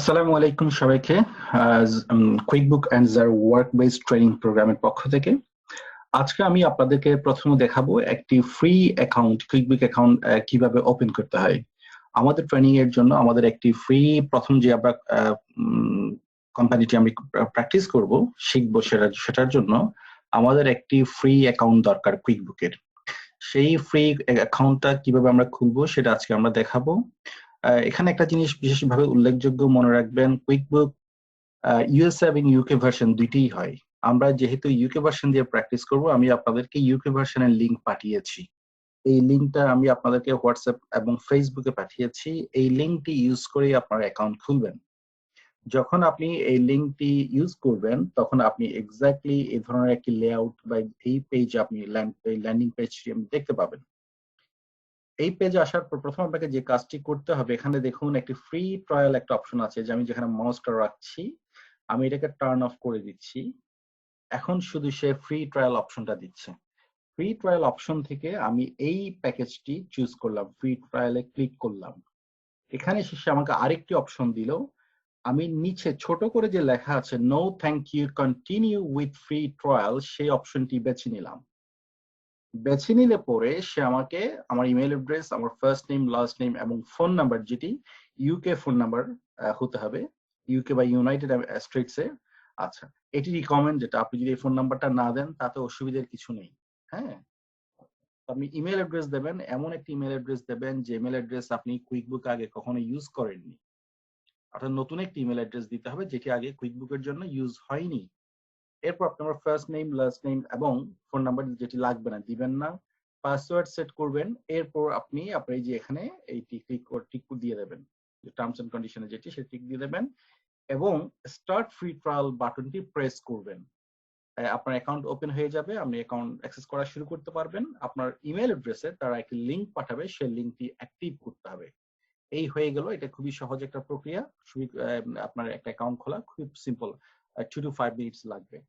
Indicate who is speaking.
Speaker 1: আসসালামু আলাইকুম সবাইকে। কুইকবুক এন্ড যার ওয়ার্ক বেসড ট্রেনিং প্রোগ্রামের পক্ষ থেকে আজকে আমি আপনাদেরকে প্রথমে দেখাবো একটি ফ্রি অ্যাকাউন্ট কুইকবুক অ্যাকাউন্ট কিভাবে ওপেন করতে হয়। আমাদের ট্রেনিং এর জন্য আমাদের একটি ফ্রি প্রথম যে আমরা কোম্পানিটি আমি প্র্যাকটিস করব শিখবো সেটার জন্য আমাদের একটি ফ্রি অ্যাকাউন্ট দরকার কুইকবুকের। সেই ফ্রি অ্যাকাউন্টটা কিভাবে আমরা খুলবো সেটা আজকে আমরা দেখাবো। এখানে একটা জিনিস বিশেষভাবে উল্লেখযোগ্য মনে রাখবেন, কুইকবুক ইউএসএ এবং ইউকে ভার্সন দুইটিই হয়। আমরা যেহেতু ইউকে ভার্সন দিয়ে প্র্যাকটিস করব, আমি আপনাদেরকে ইউকে ভার্সনের লিংক পাঠিয়েছি। এই লিংকটা আমি আপনাদেরকে হোয়াটসঅ্যাপ এবং ফেসবুকে পাঠিয়েছি। এই লিংকটি ইউজ করে আপনার অ্যাকাউন্ট খুলবেন। যখন আপনি এই লিংকটি ইউজ করবেন তখন আপনি এক্স্যাক্টলি এই ধরনের একটি লেআউট বা এই পেজ আপনি ল্যান্ডিং পেজটি দেখতে পাবেন। এই পেজে আসার পর প্রথম আপনাকে যে কাজটি করতে হবে, এখানে দেখুন একটি ফ্রি ট্রায়াল একটা অপশন আছে, যে আমি যেখানে মাউসটা রাখছি আমি এটাকে টার্ন অফ করে দিচ্ছি। এখন শুধু সে ফ্রি ট্রায়াল অপশনটা দিচ্ছে। ফ্রি ট্রায়াল অপশন থেকে আমি এই প্যাকেজটি চুজ করলাম, ফ্রি ট্রায়ালে ক্লিক করলাম। এখানে শেষে আমাকে আরেকটি অপশন দিল। আমি নিচে ছোট করে যে লেখা আছে no thank you continue with free trial, সেই অপশনটি বেছে নিলাম। বেছে নিলে পরে সে আমাকে আমার ইমেল অ্যাড্রেস, আমার ফার্স্ট নেম, লাস্ট নেম এবং ফোন নাম্বার, যেটি ইউকে ফোন নাম্বার হতে হবে, ইউকে বা ইউনাইটেড স্টেটস এর। আচ্ছা, এটি রিকমেন্ড, যেটা আপনি যদি এই ফোন নাম্বারটা না দেন তাতে অসুবিধার কিছু নেই। হ্যাঁ, আপনি ইমেল অ্যাড্রেস দেবেন, এমন একটি ইমেল অ্যাড্রেস দেবেন যে ইমেল অ্যাড্রেস আপনি কুইকবুক আগে কখনো ইউজ করেননি। অর্থাৎ নতুন একটি ইমেল অ্যাড্রেস দিতে হবে যেটি আগে কুইকবুকের জন্য ইউজ হয়নি। এরপর আপনার ফার্স্ট নেম, লাস্ট নেম এবং ফোন নাম্বার যেটি লাগবে না দিবেন না। পাসওয়ার্ড সেট করবেন। এরপর আপনি আপনার যে এখানে এইটি টিক দিয়ে দেবেন, যে টার্মস এন্ড কন্ডিশনে যেটি সেটি টিক দিয়ে দেবেন এবং স্টার্ট ফ্রি ট্রায়াল বাটনটি প্রেস করবেন। আপনার অ্যাকাউন্ট ওপেন হয়ে যাবে, আপনি অ্যাকাউন্ট অ্যাক্সেস করা শুরু করতে পারবেন। আপনার ইমেল অ্যাড্রেসে তারা একটি লিংক পাঠাবে, সেই লিংকটি অ্যাক্টিভ করতে হবে। এই হয়ে গেল। এটা খুবই সহজ একটা প্রক্রিয়া। আপনার একটা অ্যাকাউন্ট খোলা খুব সিম্পল, 2 to 5 মিনিটস লাগবে।